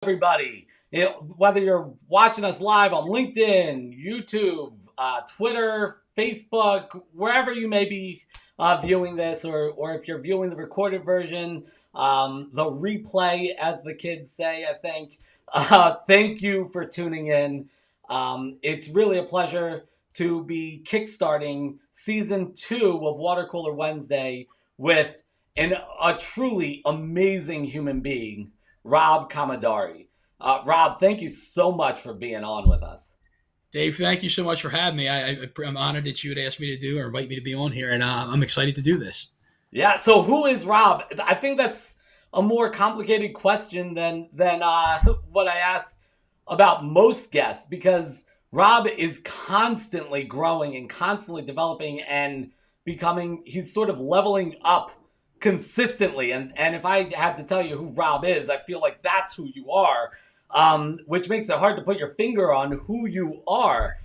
Everybody. Whether you're watching us live on LinkedIn, YouTube, Twitter, Facebook, wherever you may be viewing this, or if you're viewing the recorded version, the replay, as the kids say, I think. Thank you for tuning in. It's really a pleasure to be kickstarting season 2 of WaterCooler Wednesday with a truly amazing human being, Rob Commodari. Rob, thank you so much for being on with us. Dave, thank you so much for having me. I'm honored that you would ask me to do or invite me to be on here, and I'm excited to do this. Yeah, so who is Rob? I think that's a more complicated question than what I ask about most guests, because Rob is constantly growing and constantly developing and becoming, he's sort of leveling up consistently. And if I had to tell you who Rob is, I feel like that's who you are, which makes it hard to put your finger on who you are.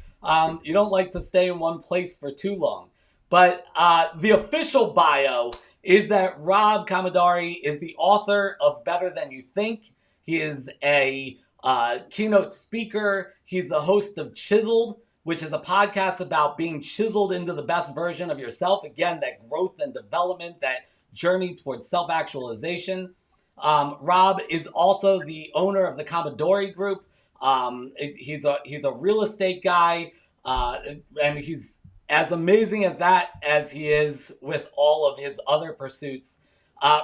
You don't like to stay in one place for too long. But the official bio is that Rob Commodari is the author of Better Than You Think. He is a keynote speaker. He's the host of Chiseled, which is a podcast about being chiseled into the best version of yourself. Again, that growth and development, that journey towards self-actualization. Rob is also the owner of the Commodari Group. He's a real estate guy, and he's as amazing at that as he is with all of his other pursuits.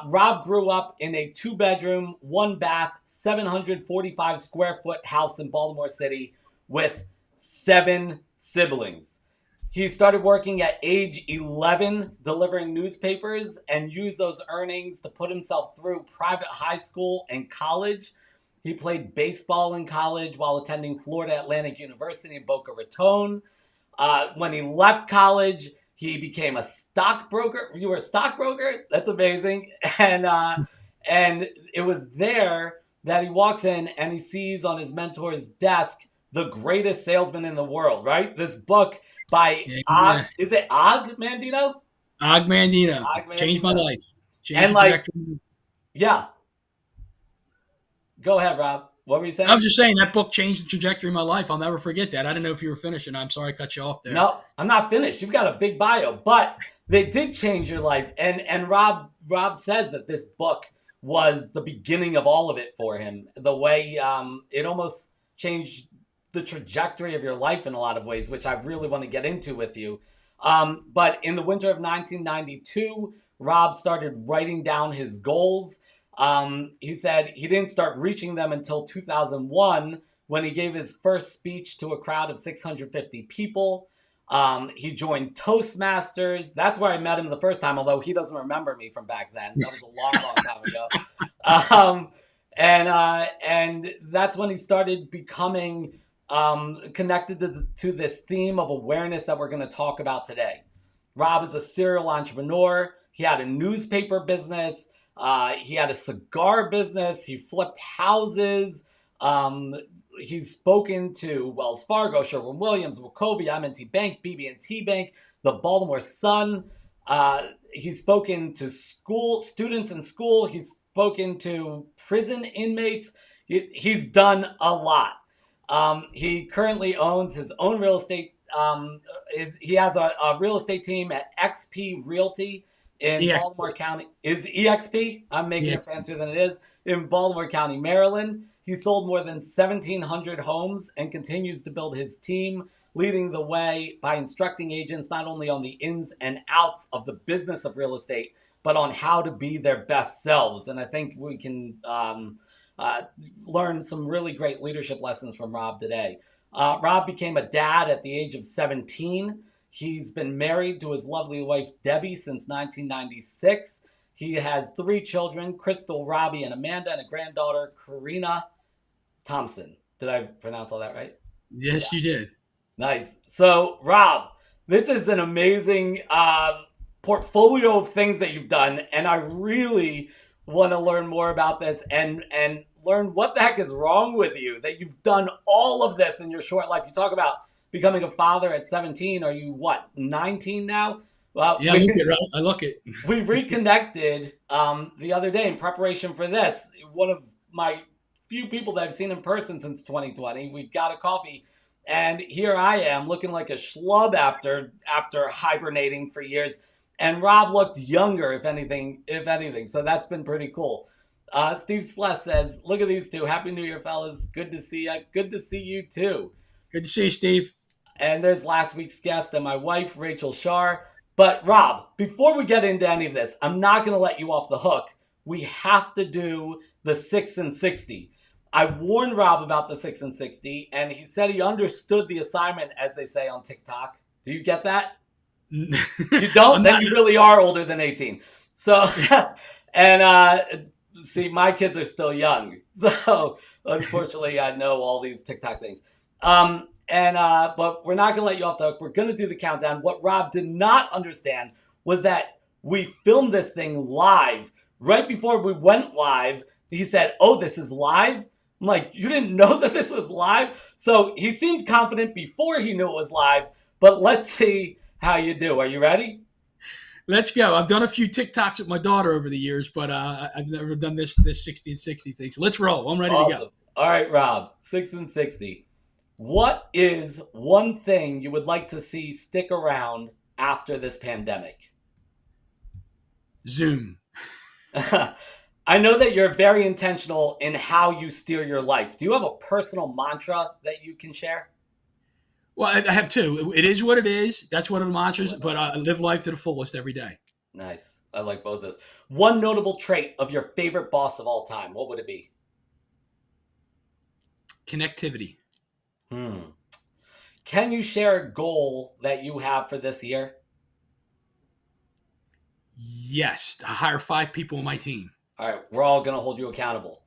Rob grew up in a 2-bedroom, 1-bath, 745 square foot house in Baltimore City with 7 siblings. He started working at age 11, delivering newspapers, and used those earnings to put himself through private high school and college. He played baseball in college while attending Florida Atlantic University in Boca Raton. When he left college, he became a stockbroker. You were a stockbroker? That's amazing. And it was there that he walks in and he sees on his mentor's desk the greatest salesman in the world, right? This book by is it Og Mandino? Og Mandino. Og Mandino. Changed my life. Changed and the trajectory. Yeah. Go ahead, Rob. What were you saying? I'm just saying that book changed the trajectory of my life. I'll never forget that. I didn't know if you were finished, and I'm sorry I cut you off there. No, I'm not finished. You've got a big bio, but they did change your life. And Rob says that this book was the beginning of all of it for him. The way it almost changed the trajectory of your life in a lot of ways, which I really want to get into with you. But in the winter of 1992, Rob started writing down his goals. He said he didn't start reaching them until 2001, when he gave his first speech to a crowd of 650 people. He joined Toastmasters. That's where I met him the first time, although he doesn't remember me from back then. That was a long, long time ago. And that's when he started becoming connected to this theme of awareness that we're going to talk about today. Rob is a serial entrepreneur. He had a newspaper business. He had a cigar business. He flipped houses. He's spoken to Wells Fargo, Sherwin-Williams, Wachovia, M&T Bank, BB&T Bank, the Baltimore Sun. He's spoken to students in school. He's spoken to prison inmates. He's done a lot. He currently owns his own real estate. He has a real estate team at XP Realty in Baltimore County. Is EXP? I'm making it fancier than it is. In Baltimore County, Maryland. He sold more than 1,700 homes and continues to build his team, leading the way by instructing agents not only on the ins and outs of the business of real estate, but on how to be their best selves. And I think we can learn some really great leadership lessons from Rob today. Rob became a dad at the age of 17. He's been married to his lovely wife, Debbie, since 1996. He has 3 children, Crystal, Robbie, and Amanda, and a granddaughter, Karina Thompson. Did I pronounce all that right? Yes, you did. Nice. So, Rob, this is an amazing portfolio of things that you've done, and I really want to learn more about this and learn what the heck is wrong with you, that you've done all of this in your short life. You talk about becoming a father at 17. Are you, 19 now? Yeah, I look it. We reconnected the other day in preparation for this. One of my few people that I've seen in person since 2020. We've got a coffee, and here I am looking like a schlub after hibernating for years. And Rob looked younger, if anything. So that's been pretty cool. Steve Sless says, "Look at these two. Happy New Year, fellas. Good to see you. Good to see you too." Good to see you, Steve. And there's last week's guest and my wife, Rachel Shar. But Rob, before we get into any of this, I'm not going to let you off the hook. We have to do the 6 and 60. I warned Rob about the 6 and 60, and he said he understood the assignment, as they say on TikTok. Do you get that? You don't? Then you really are older than 18. So, and see, my kids are still young. So, unfortunately, I know all these TikTok things. But we're not going to let you off the hook. We're going to do the countdown. What Rob did not understand was that we filmed this thing live. Right before we went live, he said, "Oh, this is live?" I'm like, "You didn't know that this was live?" So he seemed confident before he knew it was live. But let's see how you do. Are you ready? Let's go. I've done a few TikToks with my daughter over the years, but I've never done this 60 and 60 thing. So let's roll. I'm ready to go. All right, Rob, 6 and 60. What is one thing you would like to see stick around after this pandemic? Zoom. I know that you're very intentional in how you steer your life. Do you have a personal mantra that you can share? Well, I have two. It is what it is. That's one of the mantras, but I live life to the fullest every day. Nice. I like both of those. One notable trait of your favorite boss of all time, what would it be? Connectivity. Can you share a goal that you have for this year? Yes. To hire 5 people on my team. All right. We're all going to hold you accountable.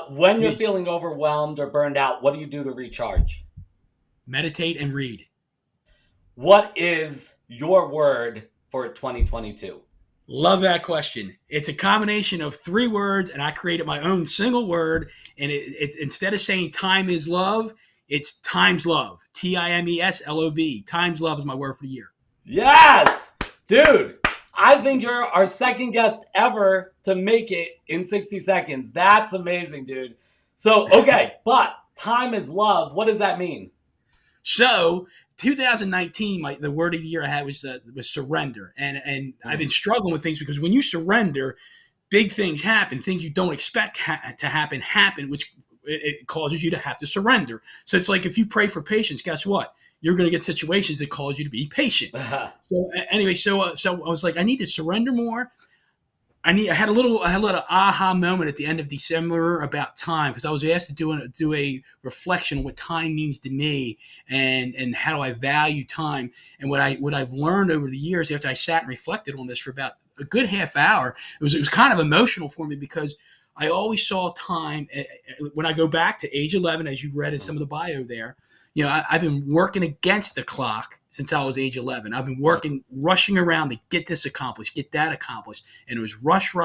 When you're feeling overwhelmed or burned out, what do you do to recharge? Meditate and read. What is your word for 2022? Love that question. It's a combination of 3 words, and I created my own single word. And it's instead of saying time is love, it's times love. TIMESLOV. Times love is my word for the year. Yes! Dude, I think you're our second guest ever to make it in 60 seconds. That's amazing, dude. So, okay, but time is love. What does that mean? So 2019, the word of the year I had was surrender. And I've been struggling with things because when you surrender, big things happen. Things you don't expect to happen, which it causes you to have to surrender. So it's like if you pray for patience, guess what? You're going to get situations that cause you to be patient. So anyway, so I was like, I need to surrender more. I had a little aha moment at the end of December about time because I was asked to do a reflection on what time means to me and how do I value time. And what I've learned over the years after I sat and reflected on this for about a good half hour, it was kind of emotional for me because I always saw time when I go back to age 11, as you've read in some of the bio there. You know, I've been working against the clock since I was age 11. I've been rushing around to get this accomplished, get that accomplished. And it was rush.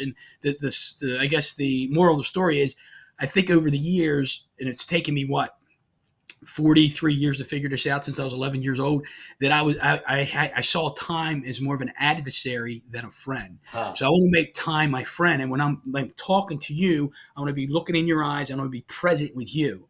And I guess the moral of the story is I think over the years, and it's taken me, 43 years to figure this out since I was 11 years old, that I saw time as more of an adversary than a friend. So I want to make time my friend. And when I'm talking to you, I want to be looking in your eyes. I want to be present with you.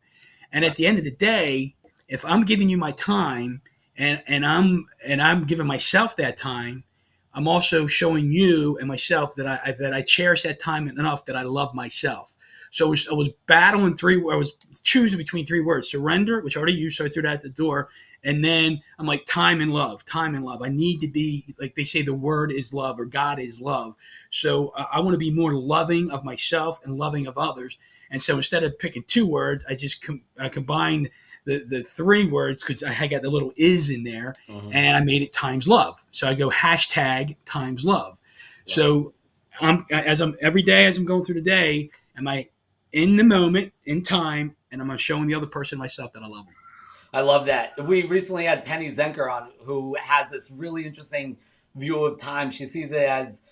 And at the end of the day, if I'm giving you my time and I'm giving myself that time, I'm also showing you and myself that I cherish that time enough that I love myself. So I was battling I was choosing between 3 words: surrender, which I already used, so I threw that at the door. And then I'm like, time and love. I need to be, like they say, the word is love or God is love. So I want to be more loving of myself and loving of others. And so instead of picking 2 words, I just combined the 3 words because I had got the little is in there, and I made it times love. So I go hashtag times love. Yeah. So every day as I'm going through the day, am I in the moment, in time, and I'm showing the other person myself that I love them. I love that. We recently had Penny Zenker on, who has this really interesting view of time. She sees it as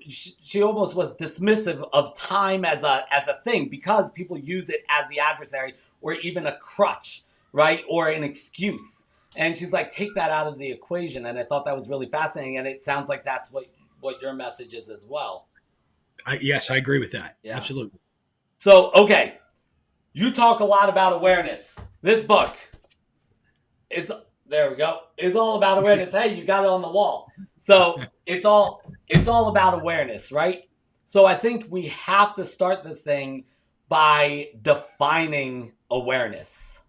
she almost was dismissive of time as a thing because people use it as the adversary or even a crutch, right? Or an excuse. And she's like, take that out of the equation. And I thought that was really fascinating. And it sounds like that's what your message is as well. Yes, I agree with that. Yeah. Absolutely. So, okay, you talk a lot about awareness. This book, it's there we go. It's all about awareness. Hey, you got it on the wall. So it's all about awareness, right? So I think we have to start this thing by defining awareness.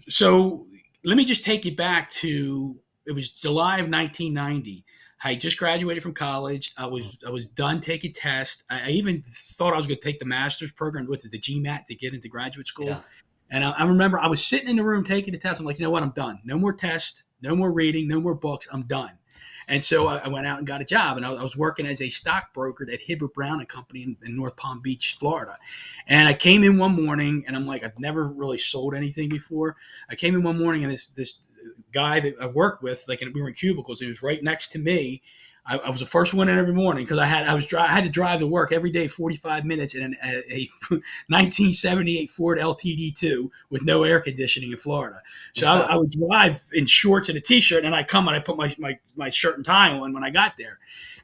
So let me just take you back to, it was July of 1990. I just graduated from college. I was done taking tests. I even thought I was going to take the master's program. What's it, the GMAT, to get into graduate school? Yeah. And I remember I was sitting in the room taking the test. I'm like, you know what? I'm done. No more tests. No more reading. No more books. I'm done. And so I went out and got a job, and I was working as a stockbroker at Hibbert Brown and Company in North Palm Beach, Florida. And I came in one morning, and I'm like, I've never really sold anything before. I came in one morning, and this guy that I worked with, like, we were in cubicles, and he was right next to me. I was the first one in every morning because I had to drive to work every day 45 minutes in a 1978 Ford LTD2 with no air conditioning in Florida. So I would drive in shorts and a t-shirt, and I come and I put my shirt and tie on when I got there.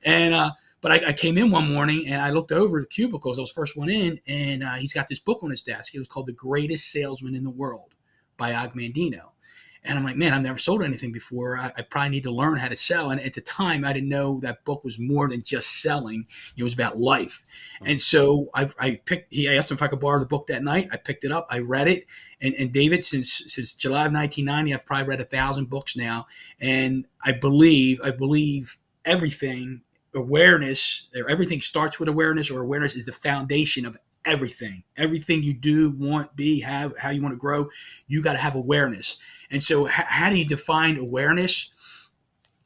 And but I came in one morning and I looked over the cubicles. I was the first one in, and he's got this book on his desk. It was called The Greatest Salesman in the World by Og Mandino. And I'm like, man, I've never sold anything before. I probably need to learn how to sell. And at the time, I didn't know that book was more than just selling. It was about life. And so he asked him if I could borrow the book that night. I picked it up. I read it. And David, since July of 1990, I've probably read 1,000 books now. And I believe everything, awareness, or everything starts with awareness, or awareness is the foundation of everything. Everything you do, want, be, have, how you want to grow, you got to have awareness. And so how do you define awareness?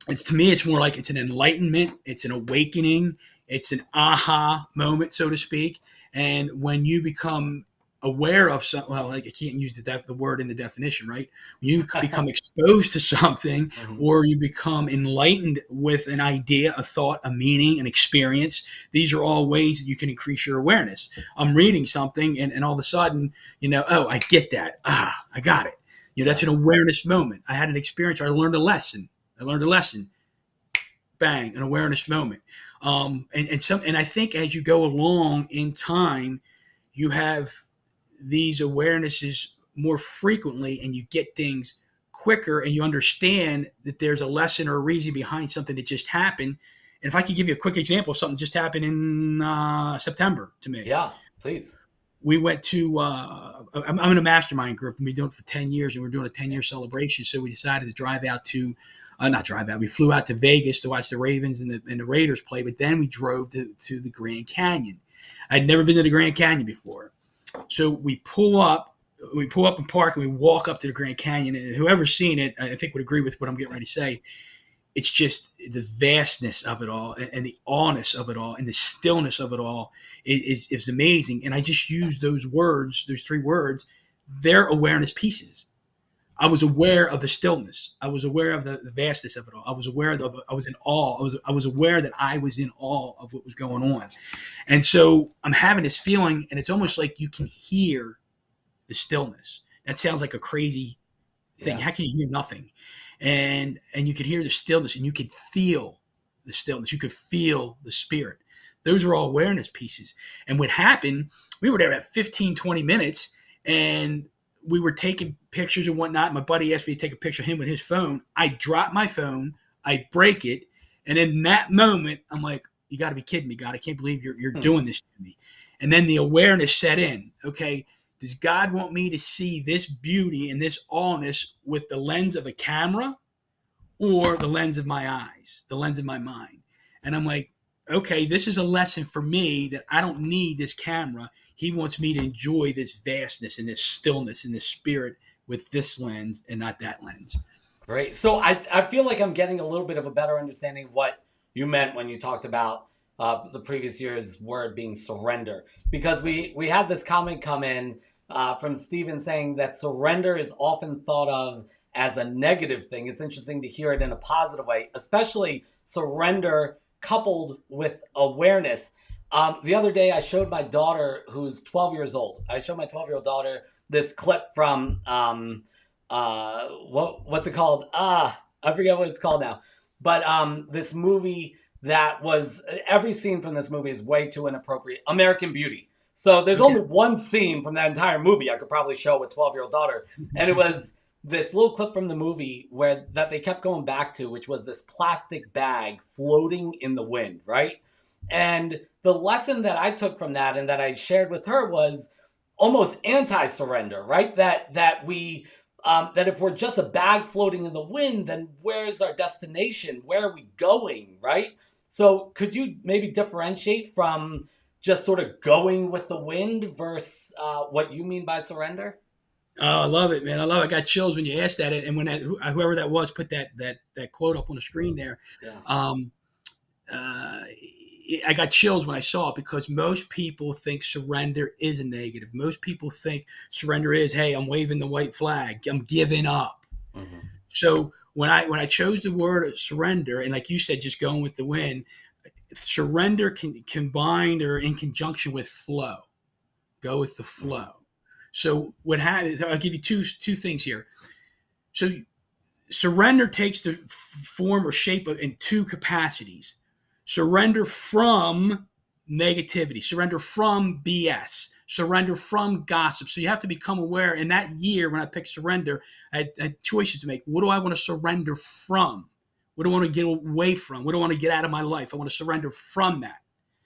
To me, it's more like it's an enlightenment. It's an awakening. It's an aha moment, so to speak. And when you become aware of something, well, like I can't use the word in the definition, right? When you become exposed to something, or you become enlightened with an idea, a thought, a meaning, an experience, these are all ways that you can increase your awareness. I'm reading something and all of a sudden, oh, I get that. I got it. That's an awareness moment. I had an experience, or I learned a lesson. Bang, an awareness moment. And I think as you go along in time, you have these awarenesses more frequently, and you get things quicker, and you understand that there's a lesson or a reason behind something that just happened. And if I could give you a quick example of something that just happened in September to me. Yeah, please. We went to, I'm in a mastermind group, and we've been doing it for 10 years, and we're doing a 10-year celebration. So we decided to drive out to, we flew out to Vegas to watch the Ravens and the Raiders play, but then we drove to the Grand Canyon. I'd never been to the Grand Canyon before. So we pull up and park, and we walk up to the Grand Canyon, and whoever's seen it, I think would agree with what I'm getting ready to say. It's just the vastness of it all, and the awness of it all, and the stillness of it all is amazing. And I just use those words, those 3 words, they're awareness pieces. I was aware of the stillness. I was aware of the vastness of it all. I was aware I was in awe. I was aware that I was in awe of what was going on. And so I'm having this feeling, and it's almost like you can hear the stillness. That sounds like a crazy thing. Yeah. How can you hear nothing? And you could hear the stillness, and you could feel the stillness. You could feel the spirit. Those are all awareness pieces. And what happened, we were there at 15, 20 minutes, and we were taking pictures and whatnot. My buddy asked me to take a picture of him with his phone. I drop my phone. I break it. And in that moment, I'm like, you got to be kidding me, God. I can't believe you're doing this to me. And then the awareness set in. Okay, does God want me to see this beauty and this awness with the lens of a camera, or the lens of my eyes, the lens of my mind? And I'm like, okay, this is a lesson for me that I don't need this camera. He wants me to enjoy this vastness and this stillness and this spirit with this lens and not that lens. Right. So I feel like I'm getting a little bit of a better understanding of what you meant when you talked about the previous year's word being surrender. Because we had this comment come in from Steven saying that surrender is often thought of as a negative thing. It's interesting to hear it in a positive way, especially surrender coupled with awareness. The other day, I showed my daughter, who's 12 years old. I showed my 12-year-old daughter this clip from, what's it called? I forget what it's called now. But this movie that was, every scene from this movie is way too inappropriate. American Beauty. So there's Okay. only one scene from that entire movie I could probably show a 12-year-old daughter. And it was this little clip from the movie where that they kept going back to, which was this plastic bag floating in the wind, right? And the lesson that I took from that and that I shared with her was almost anti-surrender, right? That if we're just a bag floating in the wind, then where's our destination? Where are we going, right? So could you maybe differentiate from just sort of going with the wind versus what you mean by surrender? Oh, I love it, man. I love it. I got chills when you asked that. And when whoever that was put that quote up on the screen there, Yeah. um, uh, I got chills when I saw it because most people think surrender is a negative. Most people think surrender is, hey, I'm waving the white flag. I'm giving up. Hmm. So when I chose the word surrender, and like you said, just going with the wind, surrender can combined or in conjunction with flow. Go with the Hmm. flow. So what happens? I'll give you two things here. So surrender takes the form or shape in two capacities. Surrender from negativity, surrender from BS, surrender from gossip. So you have to become aware. In that year, when I picked surrender, I had choices to make. What do I want to surrender from? What do I want to get away from? What do I want to get out of my life? I want to surrender from that.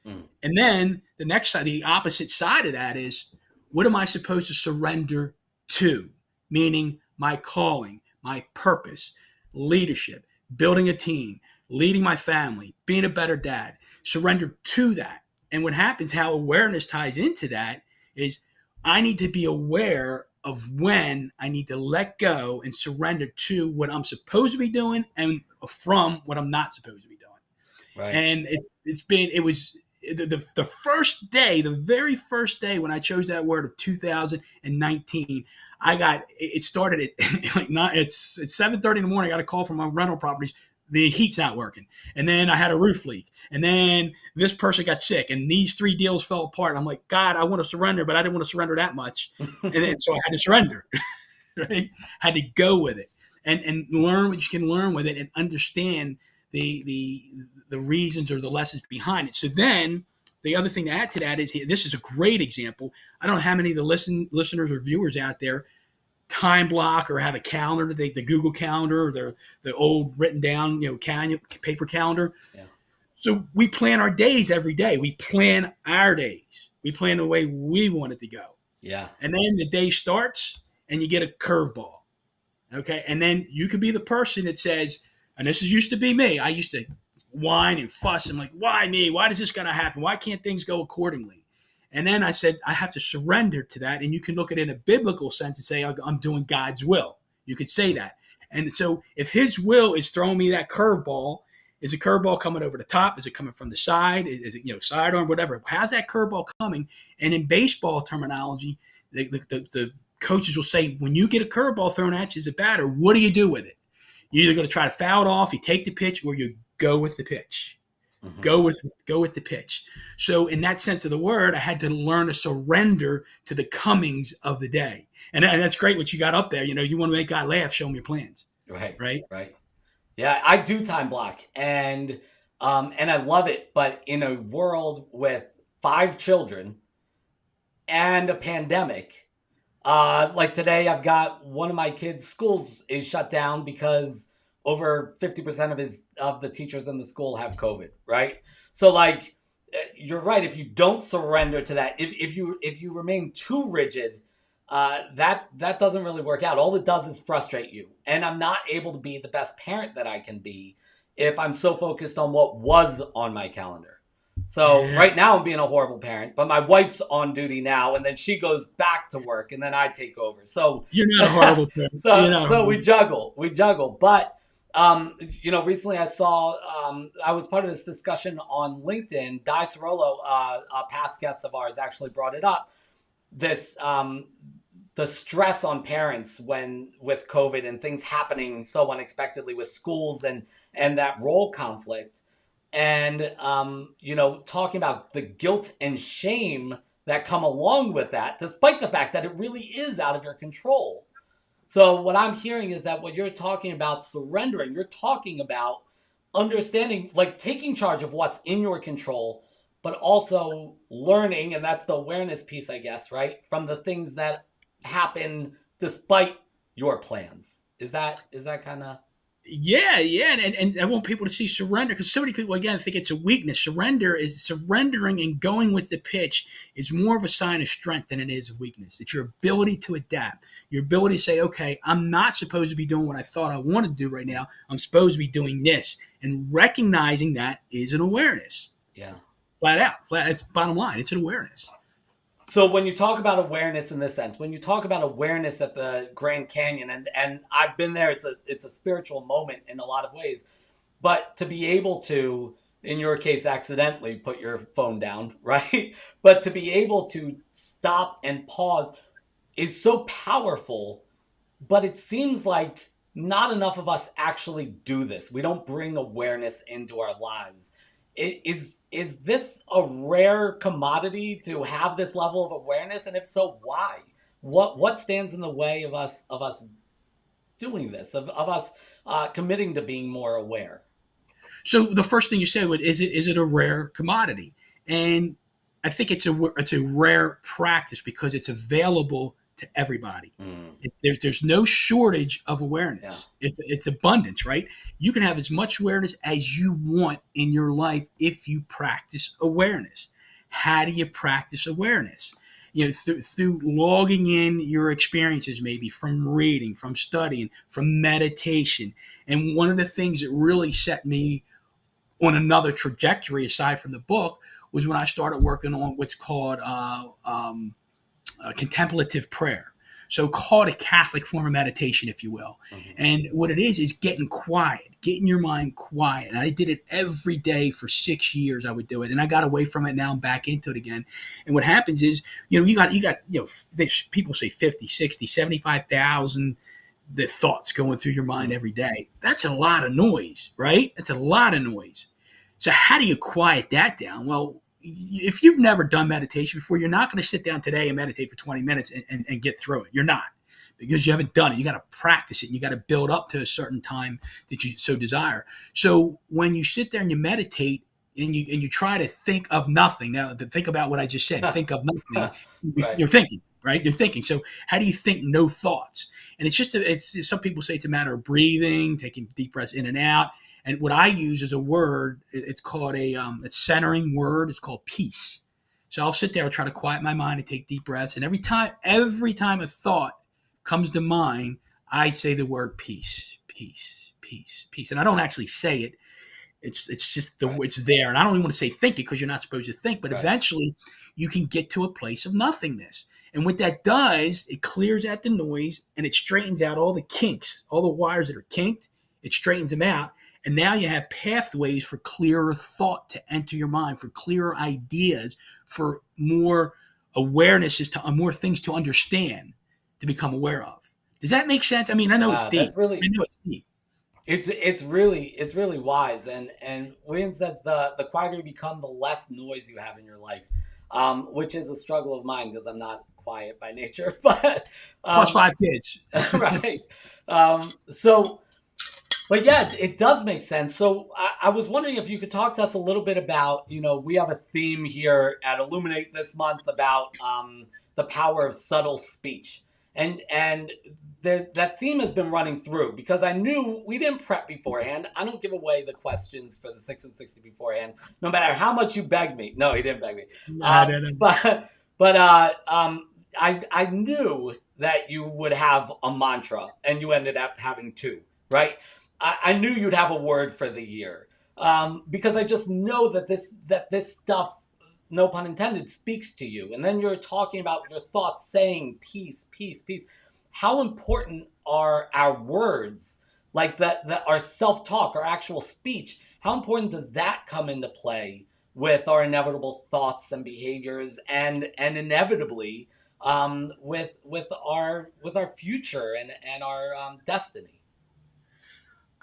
Mm. And then the next side, the opposite side of that is, what am I supposed to surrender to? Meaning my calling, my purpose, leadership, building a team, leading my family, being a better dad. Surrender to that. And what happens, how awareness ties into that, is I need to be aware of when I need to let go and surrender to what I'm supposed to be doing and from what I'm not supposed to be doing. Right. And it was the first day, the very first day when I chose that word of 2019. It started at like not it's 7:30 in the morning. I got a call from my rental properties. The heat's not working, and then I had a roof leak, and then this person got sick, and these three deals fell apart. I'm like, God, I want to surrender, but I didn't want to surrender that much, and then so I had to surrender. Right? Had to go with it and learn what you can learn with it and understand the the the reasons or the lessons behind it. So then the other thing to add to that is this is a great example. I don't know how many of the listeners or viewers out there time block or have a calendar, the Google calendar or the old written down, paper calendar. Yeah. So we plan our days every day. We plan our days. We plan the way we want it to go. Yeah. And then the day starts and you get a curveball. Okay. And then you could be the person that says, and this is used to be me. I used to whine and fuss. I'm like, why me? Why does this got to happen? Why can't things go accordingly? And then I said, I have to surrender to that. And you can look at it in a biblical sense and say, I'm doing God's will. You could say that. And so if his will is throwing me that curveball, is a curveball coming over the top? Is it coming from the side? Is it, sidearm, whatever? How's that curveball coming? And in baseball terminology, the coaches will say, when you get a curveball thrown at you as a batter, what do you do with it? You're either going to try to foul it off, you take the pitch, or you go with the pitch. Hmm. Go with the pitch. So in that sense of the word, I had to learn to surrender to the comings of the day. And that's great what you got up there. You want to make God laugh, show him your plans. Right. Right? Right. Yeah, I do time block, and I love it. But in a world with 5 children and a pandemic, like today, I've got one of my kids' schools is shut down because over 50% of the teachers in the school have COVID. Right. So like, you're right. If you don't surrender to that, if you remain too rigid, that doesn't really work out. All it does is frustrate you, and I'm not able to be the best parent that I can be if I'm so focused on what was on my calendar. So Yeah. right now I'm being a horrible parent, but my wife's on duty now, and then she goes back to work, and then I take over. So You're not a horrible parent. You're so not so we horrible. juggle. But recently I saw I was part of this discussion on LinkedIn. Di Cirolo, a past guest of ours, actually brought it up. This the stress on parents when with COVID and things happening so unexpectedly with schools and that role conflict, and talking about the guilt and shame that come along with that, despite the fact that it really is out of your control. So what I'm hearing is that what you're talking about surrendering, you're talking about understanding, like taking charge of what's in your control, but also learning, and that's the awareness piece, I guess, right? From the things that happen despite your plans. Is that kind of Yeah, yeah, and I want people to see surrender because so many people again think it's a weakness. Surrender is surrendering and going with the pitch is more of a sign of strength than it is of weakness. It's your ability to adapt, your ability to say, "Okay, I'm not supposed to be doing what I thought I wanted to do right now. I'm supposed to be doing this," and recognizing that is an awareness. yeah. Flat out, flat. It's bottom line. It's an awareness. So when you talk about awareness in this sense, when you talk about awareness at the Grand Canyon, and I've been there, it's a spiritual moment in a lot of ways. But to be able to, in your case, accidentally put your phone down, right? But to be able to stop and pause is so powerful. But it seems like not enough of us actually do this. We don't bring awareness into our lives. Is this a rare commodity to have this level of awareness? And if so, why? What stands in the way of us doing this, of us committing to being more aware? So the first thing you said was, is it a rare commodity? And I think it's a rare practice because it's available to everybody. Mm, There's no shortage of yeah. awareness. It's abundance, right? You can have as much awareness as you want in your life if you practice awareness. How do you practice awareness? Through logging in your experiences, maybe from reading, from studying, from meditation. And one of the things that really set me on another trajectory aside from the book was when I started working on what's called contemplative prayer. So called a Catholic form of meditation, if you will. Hmm. And what it is getting quiet, getting your mind quiet. And I did it every day for 6 years. I would do it. And I got away from it. Now I'm back into it again. And what happens is, people say 50, 60, 75,000 the thoughts going through your mind every day. That's a lot of noise, right? That's a lot of noise. So how do you quiet that down? Well, if you've never done meditation before, you're not going to sit down today and meditate for 20 minutes and get through it. You're not, because you haven't done it. You got to practice it. And you got to build up to a certain time that you so desire. So when you sit there and you meditate and you try to think of nothing, now to think about what I just said, think of nothing, Right. you're thinking, right? You're thinking. So how do you think no thoughts? And it's some people say it's a matter of breathing, taking deep breaths in and out. And what I use is a word. It's called a centering word. It's called peace. So I'll sit there and try to quiet my mind and take deep breaths. And every time a thought comes to mind, I say the word peace, peace, peace, peace. And I don't actually say it. It's just Right. it's there. And I don't even want to say think it because you're not supposed to think. But Right. eventually, you can get to a place of nothingness. And what that does, it clears out the noise and it straightens out all the kinks, all the wires that are kinked. It straightens them out. And now you have pathways for clearer thought to enter your mind, for clearer ideas, for more awarenesses, to more things to understand, to become aware of. Does that make sense? I mean, I know it's Wow, deep. that's really I know it's deep. it's really wise, and William said the quieter you become, the less noise you have in your life, which is a struggle of mine because I'm not quiet by nature, but Plus um, 5 kids. right. So, but yeah, it does make sense. So I was wondering if you could talk to us a little bit about, we have a theme here at Illuminate this month about the power of subtle speech. And that theme has been running through because I knew we didn't prep beforehand. I don't give away the questions for the 6 and 60 beforehand, no matter how much you beg me. No, he didn't beg me. No, no, no. But I knew that you would have a mantra, and you ended up having two, right? I knew you'd have a word for the year, because I just know that this stuff, no pun intended, speaks to you. And then you're talking about your thoughts, saying peace, peace, peace. How important are our words, like that our self talk, our actual speech? How important does that come into play with our inevitable thoughts and behaviors, and inevitably, with our future and our destiny?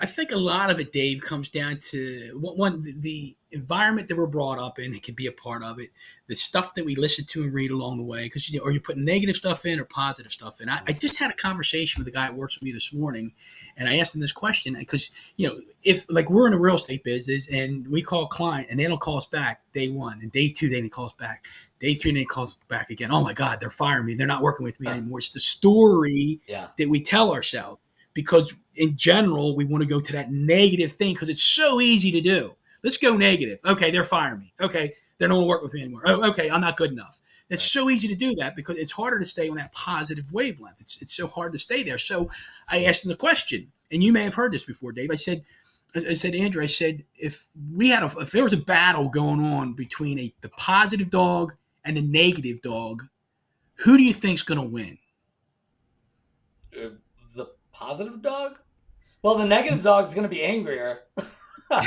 I think a lot of it, Dave, comes down to one the environment that we're brought up in. It can be a part of it. The stuff that we listen to and read along the way, because or you put negative stuff in or positive stuff in. I just had a conversation with a guy that works with me this morning, and I asked him this question because if like we're in a real estate business and we call a client and they don't call us back day one, and day two they didn't call us back, day three they call us back again. Oh my God, they're firing me. They're not working with me anymore. It's the story that we tell ourselves. Because in general, we want to go to that negative thing because it's so easy to do. Let's go negative. Okay, they're firing me. Okay, they don't want to work with me anymore. Oh, okay, I'm not good enough. It's so easy to do that because it's harder to stay on that positive wavelength. It's so hard to stay there. So I asked him the question, and you may have heard this before, Dave. I said, Andrew, if there was a battle going on between the positive dog and the negative dog, who do you think's going to win? The positive dog? Well, the negative dog is going to be angrier. But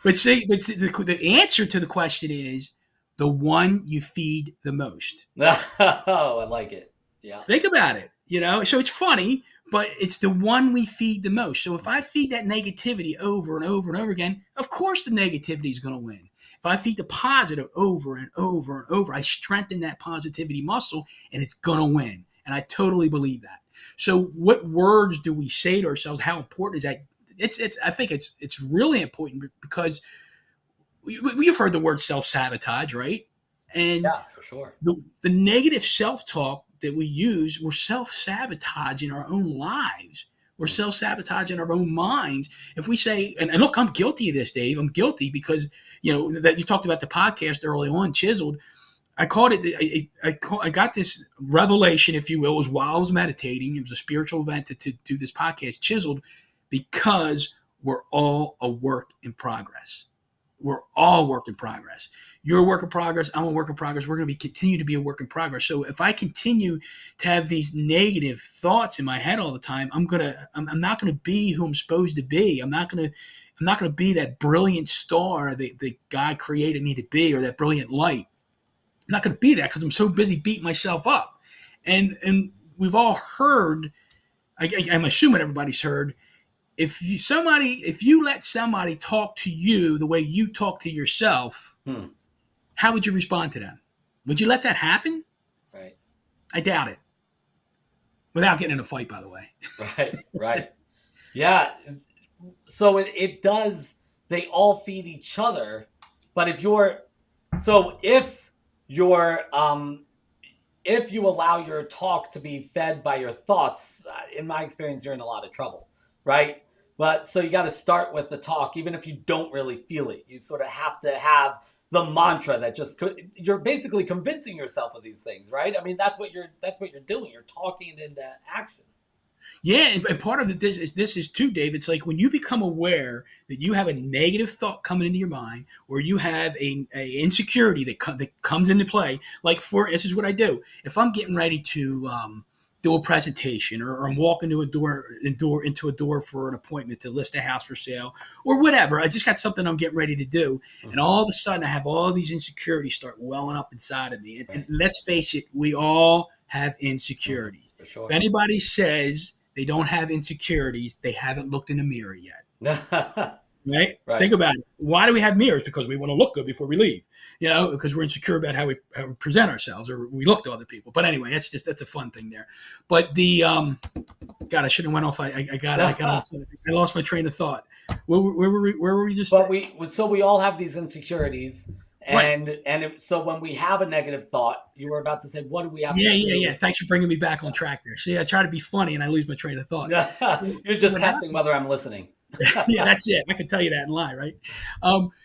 the answer to the question is the one you feed the most. Oh, I like it. Yeah. Think about it. So it's funny, but it's the one we feed the most. So if I feed that negativity over and over and over again, of course the negativity is going to win. If I feed the positive over and over and over, I strengthen that positivity muscle and it's going to win. And I totally believe that. So what words do we say to ourselves? How important is that? I think it's really important because we've heard the word self-sabotage, right? And yeah, for sure. The negative self-talk that we use, we're self-sabotaging our own lives. We're self-sabotaging our own minds. If we say, and look, I'm guilty of this, Dave. I'm guilty because, that you talked about the podcast early on, Chiseled. I called it. I got this revelation, if you will, was while I was meditating. It was a spiritual event to do this podcast, Chiseled, because we're all a work in progress. We're all work in progress. You're a work in progress. I'm a work in progress. We're going to continue to be a work in progress. So if I continue to have these negative thoughts in my head all the time, I'm not going to be who I'm supposed to be. I'm not going to be that brilliant star that God created me to be, or that brilliant light. I'm not going to be that because I'm so busy beating myself up. And we've all heard, I'm assuming everybody's heard, if you let somebody talk to you the way you talk to yourself, how would you respond to them? Would you let that happen? Right. I doubt it. Without getting in a fight, by the way. Right. Yeah. So it does, they all feed each other. But if you allow your talk to be fed by your thoughts, in my experience, you're in a lot of trouble, right? But so you got to start with the talk, even if you don't really feel it. You sort of have to have the mantra that you're basically convincing yourself of these things, right? I mean, that's what you're doing. You're talking it into action. Yeah, and part of this is too, Dave. It's like when you become aware that you have a negative thought coming into your mind, or you have a insecurity that comes into play. Like this is what I do. If I'm getting ready to do a presentation, or I'm walking into a door for an appointment to list a house for sale, or whatever, I just got something I'm getting ready to do, and all of a sudden I have all these insecurities start welling up inside of me. And let's face it, we all have insecurities. For sure. If anybody says they don't have insecurities, they haven't looked in the mirror yet. Right? Think about it. Why do we have mirrors? Because we want to look good before we leave. Because we're insecure about how we present ourselves, or we look to other people. But anyway, that's a fun thing there. But God, I shouldn't have went off. I lost my train of thought. Where were we just? But we all have these insecurities. So when we have a negative thought, you were about to say, what do we have to do? Yeah. Thanks for bringing me back on track there. See, I try to be funny and I lose my train of thought. You're just testing whether I'm listening. Yeah, that's it. I can tell you that and lie, right?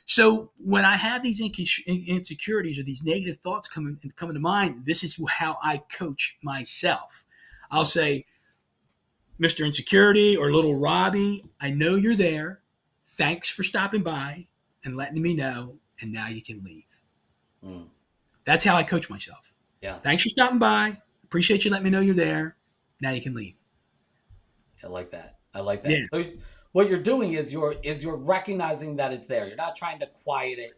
So when I have these insecurities or these negative thoughts coming to mind, this is how I coach myself. I'll say, Mr. Insecurity or Little Robbie, I know you're there. Thanks for stopping by and letting me know. And now you can leave. That's how I coach myself. Yeah. Thanks for stopping by. Appreciate you letting me know you're there. Now you can leave. I like that. Yeah. So what you're doing is you're recognizing that it's there. You're not trying to quiet it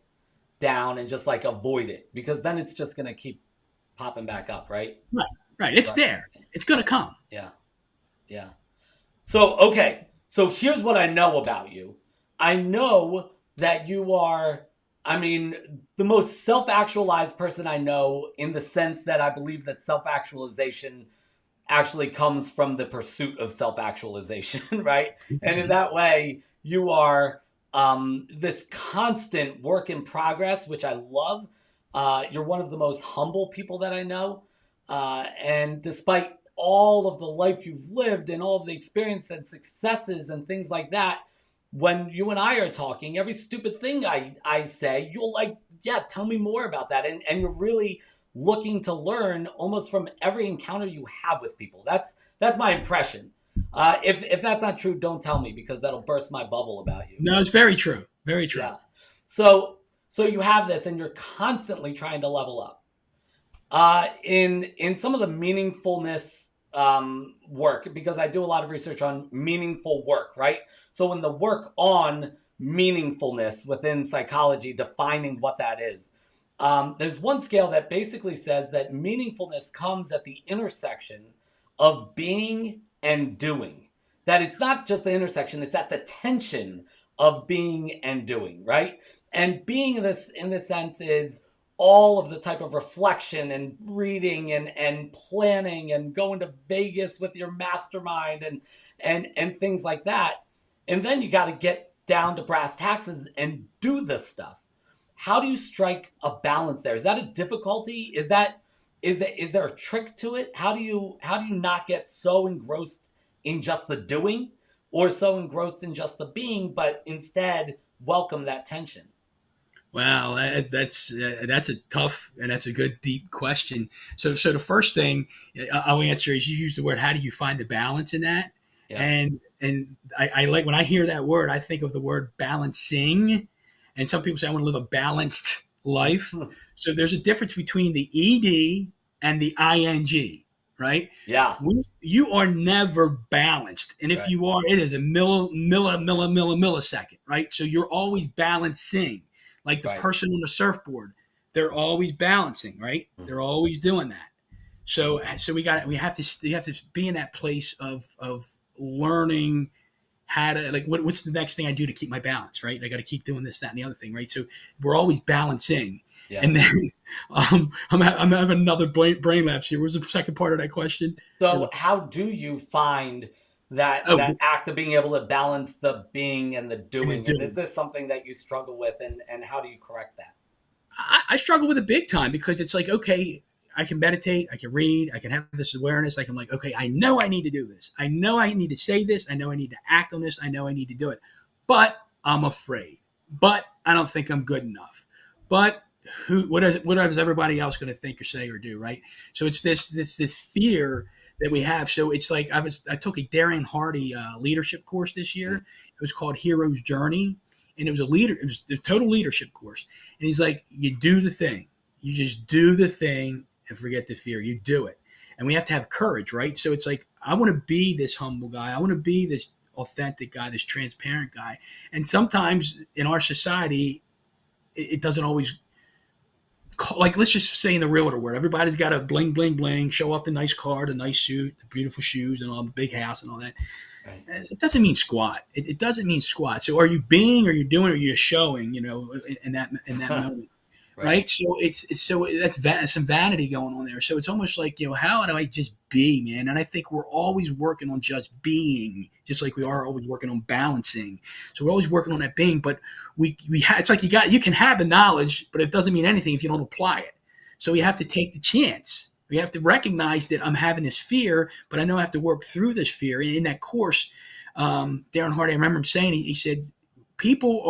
down and just like avoid it, because then it's just going to keep popping back up, right? Right. It's there. It's going to come. Yeah. So, okay. So here's what I know about you. I know that you are, I mean, the most self actualized person I know, in the sense that I believe that self actualization actually comes from the pursuit of self actualization, right? And in that way, you are this constant work in progress, which I love. You're one of the most humble people that I know. And despite all of the life you've lived and all of the experience and successes and things like that, when you and I are talking, every stupid thing I say, you'll like, yeah, tell me more about that. And you're really looking to learn almost from every encounter you have with people. That's my impression. If that's not true, don't tell me, because that'll burst my bubble about you. No, it's very true. Very true. Yeah. So you have this, and you're constantly trying to level up. In some of the meaningfulness work, because I do a lot of research on meaningful work, right? So in the work on meaningfulness within psychology, defining what that is, there's one scale that basically says that meaningfulness comes at the intersection of being and doing. That it's not just the intersection, it's at the tension of being and doing, right? And being in this sense is all of the type of reflection and reading and planning and going to Vegas with your mastermind and things like that. And then you got to get down to brass taxes and do this stuff. How do you strike a balance there? Is that a difficulty? Is there a trick to it? How do you not get so engrossed in just the doing, or so engrossed in just the being, but instead welcome that tension? Well, that's a tough and that's a good deep question. So the first thing I'll answer is, you use the word. How do you find the balance in that? Yeah. And I like, when I hear that word, I think of the word balancing. And some people say, I want to live a balanced life. So there's a difference between the ed and the ing, right? Yeah. You are never balanced, and if Right. you are, it is a millisecond, right? So you're always balancing, like the Right. person on the surfboard. They're always balancing, right? Mhm. They're always doing that. So we have to, you have to be in that place of learning how to, like, what's the next thing I do to keep my balance, right? I got to keep doing this, that, and the other thing, right? So we're always balancing. Yeah. And then I'm having another brain lapse here. What was the second part of that question? Or So the, how do you find that oh, that act of being able to balance the being and the and the doing? And is doing. this something that you struggle with, and how do you correct that? I struggle with it big time, because it's like, okay, I can meditate, I can read, I can have this awareness. I can, like, okay, I know I need to do this. I know I need to say this. I know I need to act on this. I know I need to do it. But I'm afraid. But I don't think I'm good enough. But what is everybody else going to think or say or do, right? So it's this fear that we have. So it's like, I took a Darren Hardy leadership course this year. It was called Hero's Journey, and it was a total leadership course. And he's like, you do the thing. You just do the thing and forget the fear. You do it. And we have to have courage, right? So it's like, I want to be this humble guy. I want to be this authentic guy, this transparent guy. And sometimes in our society, it doesn't always, like, let's just say in the realtor world, everybody's got to bling, bling, bling, show off the nice car, the nice suit, the beautiful shoes, and all the big house and all that. Right. It doesn't mean squat. It doesn't mean squat. So are you being, are you doing, are you showing, in that moment? Right. Right. So so that's some vanity going on there. So it's almost like, how do I just be, man? And I think we're always working on just being, just like we are always working on balancing. So we're always working on that being, but it's like, you can have the knowledge, but it doesn't mean anything if you don't apply it. So we have to take the chance. We have to recognize that I'm having this fear, but I know I have to work through this fear. And in that course, Darren Hardy, I remember him saying, he said, people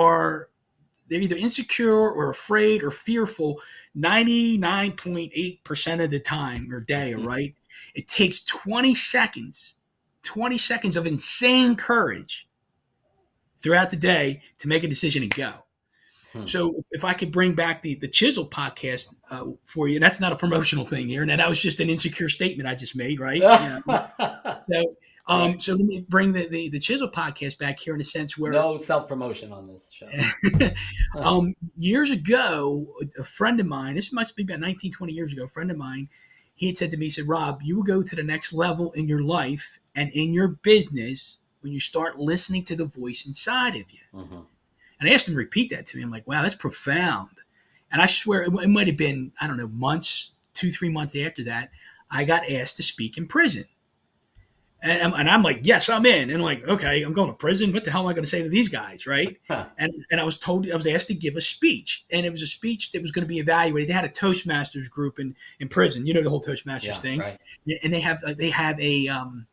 they're either insecure or afraid or fearful 99.8% of the time or day, right? It takes 20 seconds of insane courage throughout the day to make a decision and go. Hmm. So if I could bring back the Chisel podcast for you, that's not a promotional thing here. And that was just an insecure statement I just made, right? So Right. so let me bring the Chisel podcast back here in a sense where No self-promotion on this show. years ago, a friend of mine, this must be about 19, 20 years ago, a friend of mine, he had said to me, he said, Rob, you will go to the next level in your life and in your business when you start listening to the voice inside of you. Mm-hmm. And I asked him to repeat that to me. I'm like, wow, that's profound. And I swear it might have been, I don't know, months, 2-3 months after that, I got asked to speak in prison. And I'm like, yes, I'm in. And I'm like, okay, I'm going to prison. What the hell am I going to say to these guys, right? Huh. And I was asked to give a speech. And it was a speech that was going to be evaluated. They had a Toastmasters group in prison. You know the whole Toastmasters thing. Right. And they have an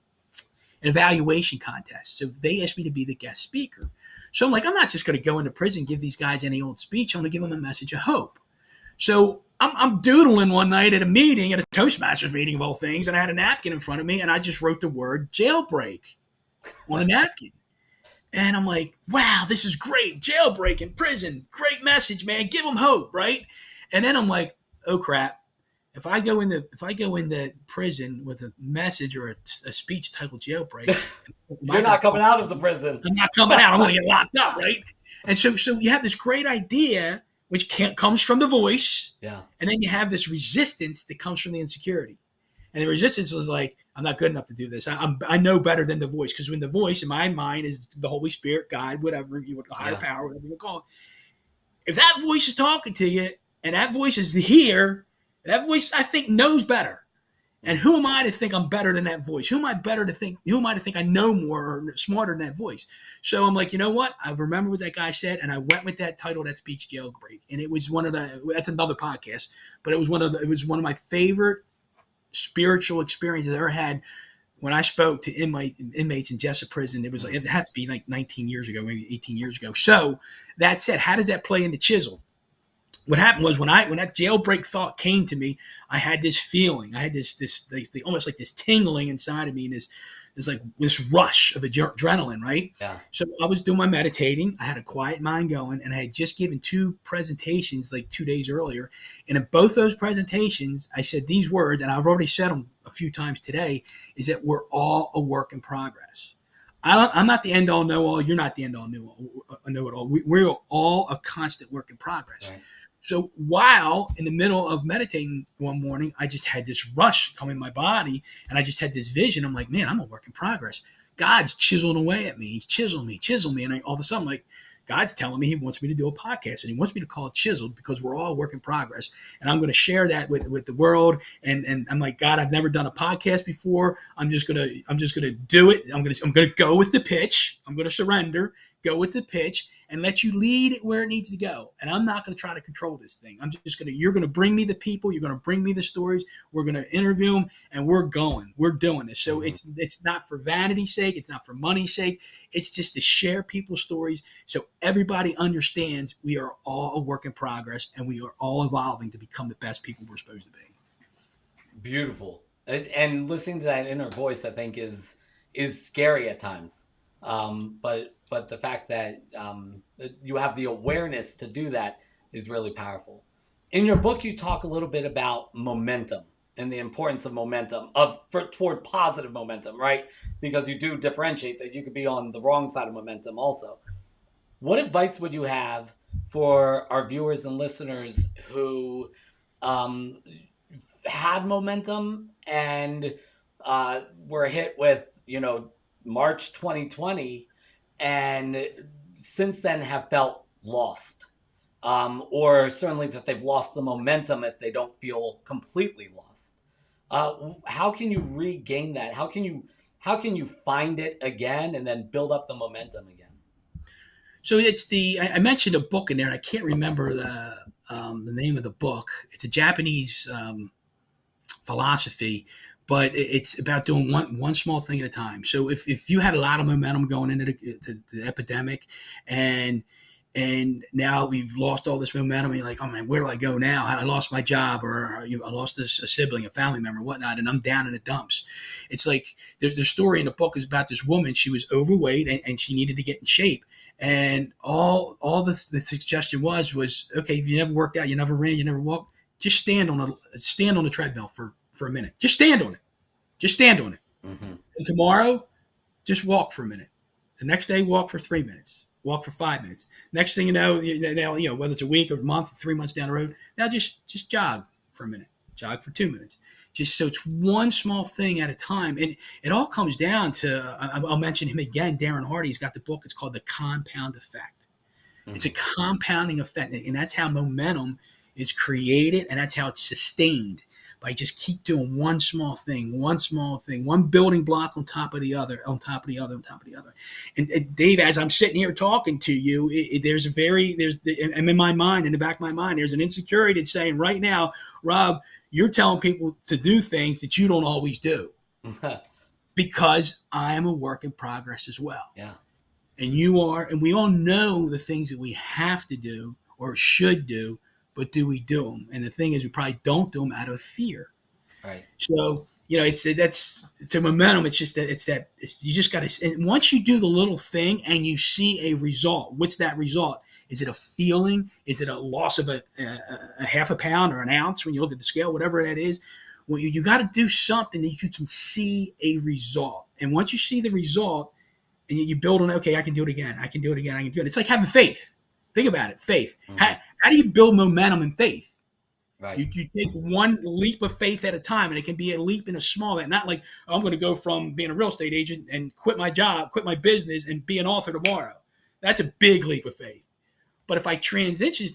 evaluation contest. So they asked me to be the guest speaker. So I'm like, I'm not just going to go into prison and give these guys any old speech. I'm going to give them a message of hope. So I'm doodling one night at a meeting, at a Toastmasters meeting of all things, and I had a napkin in front of me, and I just wrote the word jailbreak on a napkin. And I'm like, wow, this is great. Jailbreak in prison. Great message, man. Give them hope, right? And then I'm like, oh, crap. If I go into prison with a message or a speech titled jailbreak, you're not coming out of the prison. I'm not coming out. I'm going to get locked up, right? And so you have this great idea, which comes from the voice, and then you have this resistance that comes from the insecurity. And the resistance was like, I'm not good enough to do this. I know better than the voice, because when the voice in my mind is the Holy Spirit, God, whatever you would, higher power, whatever you would call it. If that voice is talking to you, and that voice is here, that voice, I think, knows better. And who am I to think I'm better than that voice? Who am I to think I know more or smarter than that voice? So I'm like, you know what? I remember what that guy said, and I went with that title, that speech, Jailbreak. And it was that's another podcast, but it was one of my favorite spiritual experiences I ever had when I spoke to inmates in Jessup Prison. It has to be like 19 years ago, maybe 18 years ago. So that said, how does that play into Chisel? What happened was when that jailbreak thought came to me, I had this feeling. I had this almost like this tingling inside of me, and this rush of adrenaline, right? Yeah. So I was doing my meditating. I had a quiet mind going, and I had just given 2 presentations like 2 days earlier. And in both those presentations, I said these words, and I've already said them a few times today, is that we're all a work in progress. I'm not the end all know all. You're not the end all know it all. We're all a constant work in progress. Right. So while in the middle of meditating one morning, I just had this rush come in my body, and I just had this vision. I'm like, man, I'm a work in progress. God's chiseling away at me. He's chiseling me. And all of a sudden, like, God's telling me he wants me to do a podcast, and he wants me to call it Chiseled, because we're all a work in progress. And I'm going to share that with the world. And I'm like, God, I've never done a podcast before. I'm just going to do it. I'm going to go with the pitch. I'm going to surrender, go with the pitch, and let you lead it where it needs to go. And I'm not going to try to control this thing. You're going to bring me the people. You're going to bring me the stories. We're going to interview them, and we're doing this. So it's not for vanity's sake. It's not for money's sake. It's just to share people's stories so everybody understands we are all a work in progress, and we are all evolving to become the best people we're supposed to be. Beautiful. And listening to that inner voice, I think, is scary at times. But the fact that you have the awareness to do that is really powerful. In your book, you talk a little bit about momentum and the importance of momentum, toward positive momentum, right? Because you do differentiate that you could be on the wrong side of momentum also. What advice would you have for our viewers and listeners who had momentum and were hit with, March 2020, and since then have felt lost, or certainly that they've lost the momentum if they don't feel completely lost? How can you regain that? How can you find it again and then build up the momentum again? So I mentioned a book in there, and I can't remember the name of the book. It's a Japanese philosophy, but it's about doing one small thing at a time. So if you had a lot of momentum going into the epidemic, and now we've lost all this momentum, and you're like, oh man, where do I go now? I lost my job, or I lost a sibling, a family member, whatnot, and I'm down in the dumps. It's like there's a story in the book is about this woman. She was overweight, and she needed to get in shape. And all the suggestion was okay, if you never worked out, you never ran, you never walked, just stand on the treadmill for a minute. Just stand on it. Mm-hmm. And tomorrow, just walk for a minute. The next day, walk for 3 minutes. Walk for 5 minutes. Next thing you know, whether it's a week or a month, or 3 months down the road, now just jog for a minute. Jog for 2 minutes. Just so it's one small thing at a time. And it all comes down to, I'll mention him again, Darren Hardy's got the book. It's called The Compound Effect. It's a Mhm. compounding effect. And that's how momentum is created. And that's how it's sustained by just keep doing one small thing, one building block on top of the other, on top of the other, on top of the other. And Dave, as I'm sitting here talking to you, I'm in my mind, in the back of my mind, there's an insecurity that's saying right now, Rob, you're telling people to do things that you don't always do because I am a work in progress as well. Yeah. And you are, and we all know the things that we have to do or should do, but do we do them? And the thing is, we probably don't do them out of fear. Right. So, it's a momentum. It's just you just got to, and once you do the little thing and you see a result, what's that result? Is it a feeling? Is it a loss of a half a pound or an ounce when you look at the scale, whatever that is? Well, you got to do something that you can see a result. And once you see the result and you build on, okay, I can do it again. I can do it again. I can do it. It's like having faith. Think about it. Faith. Mhm. How do you build momentum in faith? Right. You take one leap of faith at a time, and it can be a leap in a small, not like, oh, I'm going to go from being a real estate agent and quit my job, quit my business, and be an author tomorrow. That's a big leap of faith. But if I transition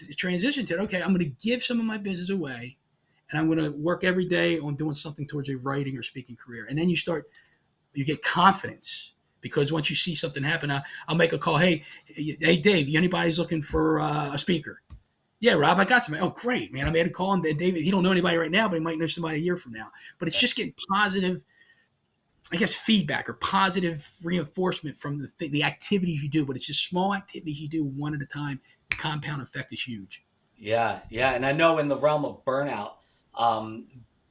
to, okay, I'm going to give some of my business away, and I'm going to work every day on doing something towards a writing or speaking career. And then you get confidence. Because once you see something happen, I'll make a call. Hey, Dave, anybody's looking for a speaker? Yeah, Rob, I got somebody. Oh, great, man. I made a call. And David, he don't know anybody right now, but he might know somebody a year from now. But it's just getting positive, I guess, feedback or positive reinforcement from the activities you do. But it's just small activities you do one at a time. The compound effect is huge. Yeah, yeah, and I know in the realm of burnout,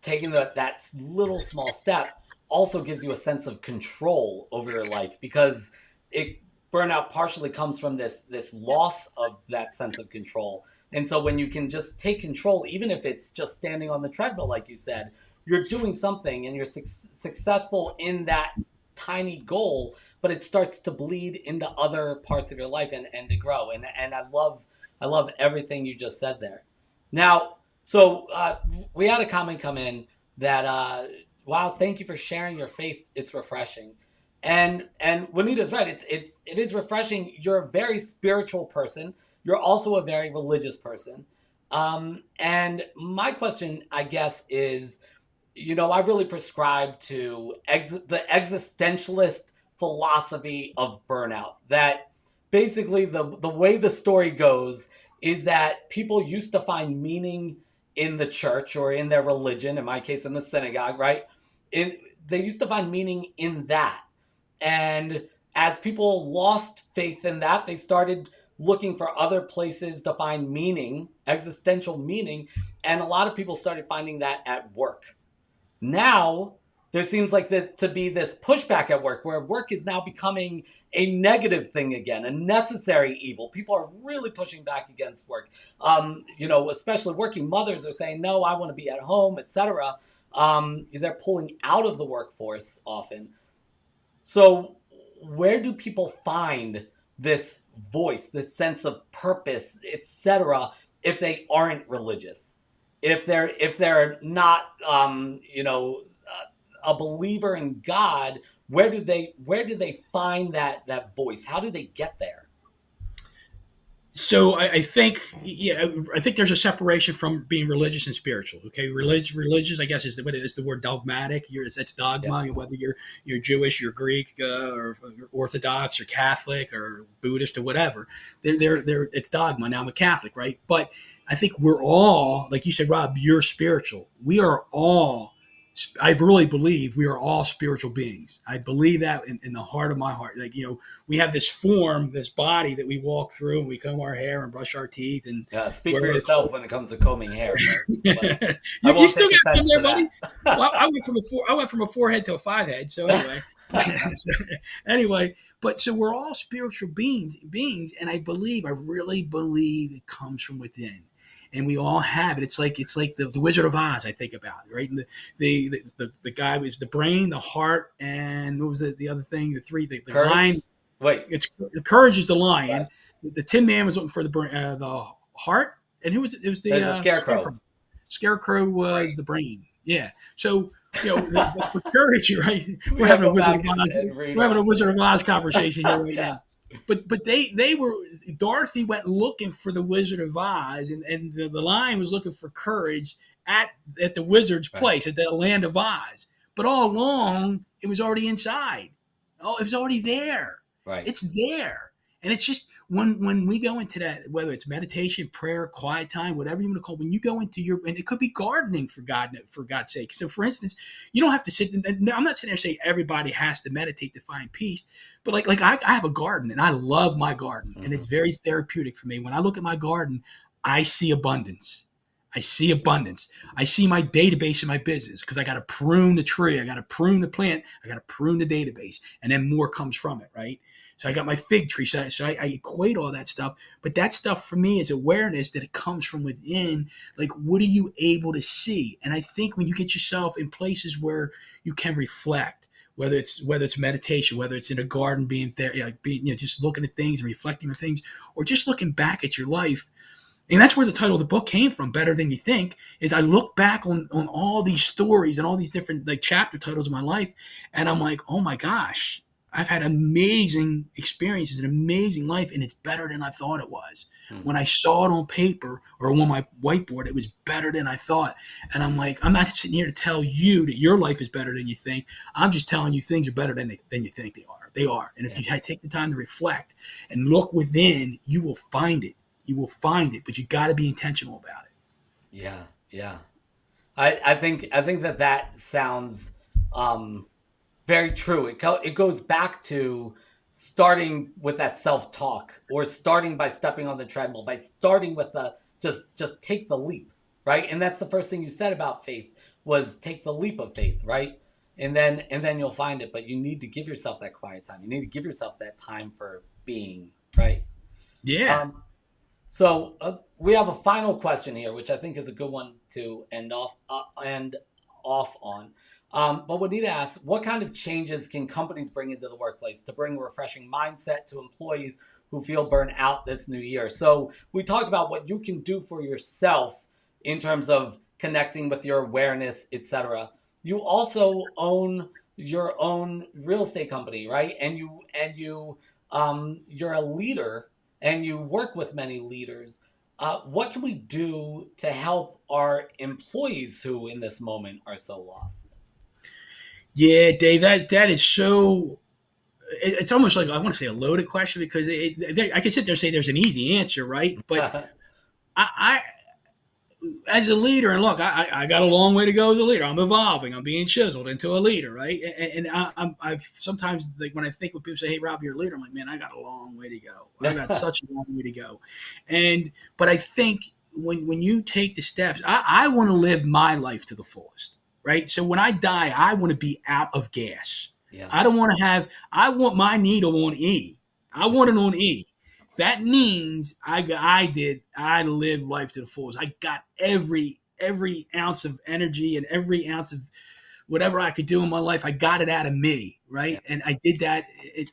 taking that little small step also gives you a sense of control over your life because it burnout partially comes from this loss of that sense of control. And so when you can just take control, even if it's just standing on the treadmill, like you said, you're doing something and you're successful in that tiny goal, but it starts to bleed into other parts of your life and to grow. And I love everything you just said there. Now, so we had a comment come in that wow, thank you for sharing your faith. It's refreshing. And Juanita's right. It is refreshing. You're a very spiritual person. You're also a very religious person. And my question, I guess, is, I really prescribe to the existentialist philosophy of burnout. That basically the way the story goes is that people used to find meaning in the church or in their religion, in my case, in the synagogue, right? They used to find meaning in that. And as people lost faith in that, they started looking for other places to find meaning, existential meaning. And a lot of people started finding that at work. Now, there seems like to be this pushback at work where work is now becoming a negative thing again, a necessary evil. People are really pushing back against work. Especially working mothers are saying, no, I want to be at home, etc. They're pulling out of the workforce often. So where do people find this voice, this sense of purpose, etc., if they aren't religious? If they're not, a believer in God, where do they find that voice? How do they get there? So I think, I think there's a separation from being religious and spiritual. Okay, religious, I guess, is the word dogmatic. It's dogma. Yeah. Whether you're Jewish, you're Greek, or Orthodox, or Catholic, or Buddhist, or whatever. It's dogma. Now I'm a Catholic, right? But I think we're all, like you said, Rob, you're spiritual. We are all. I really believe we are all spiritual beings. I believe that in the heart of my heart. Like, we have this form, this body that we walk through, and we comb our hair and brush our teeth and Speak for yourself when it comes to combing hair. But I you won't still take got offense some there, to buddy. that. Well, I went from a forehead to a five head. So anyway, but so we're all spiritual beings, and I really believe it comes from within. And we all have it. It's like the Wizard of Oz. I think about it, right? And the guy was the brain, the heart, and what was the other thing? The lion. Wait, It's the courage is the lion. Right. The Tin Man was looking for the heart, and who was it? It was the Scarecrow. Scarecrow was the brain. Yeah. So, the courage, right? We We're gotta having a go Wizard back of Oz. and read We're having all. a Wizard of Oz conversation here right now. Yeah. But they were Dorothy went looking for the Wizard of Oz, and the lion was looking for courage at the wizard's Right. place, at the land of Oz. But all along, it was already inside. Oh, it was already there. Right. It's there. And it's just when we go into that, whether it's meditation, prayer, quiet time, whatever you want to call it, when you go into and it could be gardening for God's sake. So for instance, you don't have to sit. I'm not sitting there saying everybody has to meditate to find peace, but like I have a garden and I love my garden and it's very therapeutic for me. When I look at my garden, I see abundance. I see abundance. I see my database in my business because I got to prune the tree. I got to prune the plant. I got to prune the database, and then more comes from it, right? So I got my fig tree. So I equate all that stuff. But that stuff for me is awareness that it comes from within. Like, what are you able to see? And I think when you get yourself in places where you can reflect, whether it's meditation, whether it's in a garden, being there, like being, just looking at things and reflecting on things, or just looking back at your life. And that's where the title of the book came from, Better Than You Think, is I look back on all these stories and all these different like chapter titles of my life, and I'm like, oh my gosh, I've had amazing experiences, an amazing life, and it's better than I thought it was. When I saw it on paper or on my whiteboard, it was better than I thought. And I'm like, I'm not sitting here to tell you that your life is better than you think. I'm just telling you things are better than you think they are. They are. And if you take the time to reflect and look within, you will find it. You will find it, but you got to be intentional about it. Yeah, yeah. I think that sounds very true. It goes back to starting with that self talk, or starting by stepping on the treadmill, by starting with the just take the leap, right? And that's the first thing you said about faith, was take the leap of faith, right? And then you'll find it. But you need to give yourself that quiet time. You need to give yourself that time for being, right? Yeah. So we have a final question here, which I think is a good one to end off on. But we need to ask, what kind of changes can companies bring into the workplace to bring a refreshing mindset to employees who feel burnt out this new year? So we talked about what you can do for yourself in terms of connecting with your awareness, etc. You also own your own real estate company, right? And you're a leader, and you work with many leaders. What can we do to help our employees who in this moment are so lost? Yeah, Dave, that is so. It's almost like, I want to say, a loaded question, because I can sit there and say there's an easy answer, right? But I as a leader, and look, I got a long way to go as a leader. I'm evolving. I'm being chiseled into a leader, right? And I've sometimes, like, when I think when people say, "Hey, Rob, you're a leader," I'm like, man, I got a long way to go. I got such a long way to go. But I think when you take the steps, I want to live my life to the fullest, right? So when I die, I want to be out of gas. Yeah. I don't want to have. I want my needle on E. I want it on E. That means I lived life to the fullest. I got every ounce of energy and every ounce of whatever I could do in my life. I got it out of me, right? Yeah. And I did that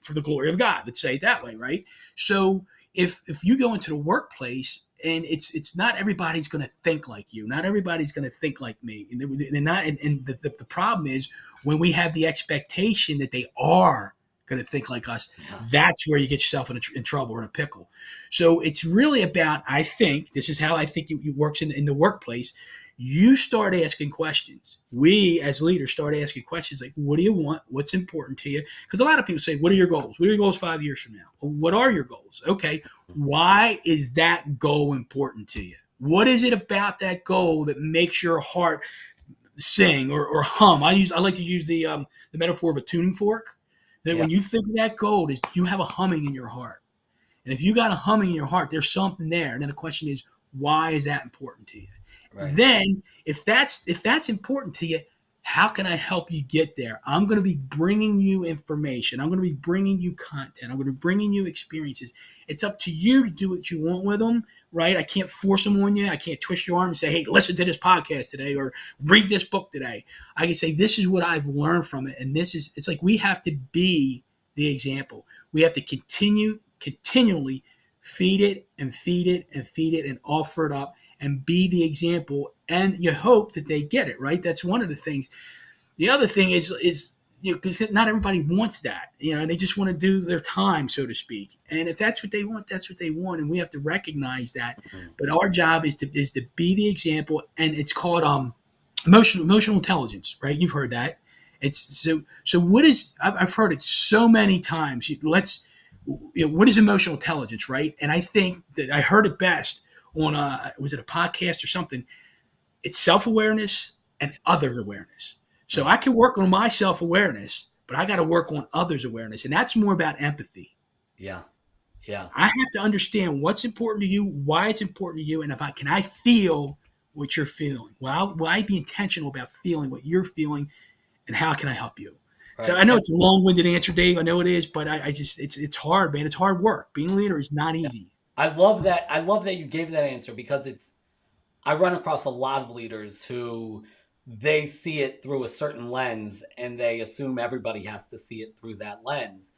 for the glory of God. Let's say it that way, right? So if you go into the workplace, and it's not everybody's going to think like you, not everybody's going to think like me, and they're not. And the problem is, when we have the expectation that they are going to think like us, that's where you get yourself in trouble or in a pickle. So it's really about, I think, this is how I think it works in the workplace. You start asking questions. We as leaders start asking questions like, what do you want? What's important to you? Because a lot of people say, what are your goals? What are your goals 5 years from now? Well, what are your goals? Okay. Why is that goal important to you? What is it about that goal that makes your heart sing or hum? I like to use the metaphor of a tuning fork. That when you think of that goal, is you have a humming in your heart. And if you got a humming in your heart, there's something there. And then the question is, why is that important to you? Right. Then if that's important to you, how can I help you get there? I'm going to be bringing you information. I'm going to be bringing you content. I'm going to be bringing you experiences. It's up to you to do what you want with them, right? I can't force them on you. I can't twist your arm and say, hey, listen to this podcast today or read this book today. I can say, this is what I've learned from it. And it's like we have to be the example. We have to continually feed it and feed it and feed it and offer it up. and be the example, and you hope that they get it right. That's one of the things. The other thing is because not everybody wants that, they just want to do their time, so to speak. And if that's what they want, that's what they want, and we have to recognize that. Mhm. But our job is to be the example, and it's called emotional intelligence, right? You've heard that. It's so. What is I've heard it so many times. What is emotional intelligence, right? And I think that I heard it best on was it a podcast or something? It's self-awareness and others awareness. So I can work on my self-awareness, but I got to work on others' awareness, and that's more about empathy. Yeah. Yeah. I have to understand what's important to you, why it's important to you, and can I feel what you're feeling? Will I be intentional about feeling what you're feeling, and how can I help you? Right. So I know it's a long-winded answer, Dave. I know it is, but I just it's hard, man. It's hard work. Being a leader is not easy. I love that. I love that you gave that answer because I run across a lot of leaders who they see it through a certain lens and they assume everybody has to see it through that lens.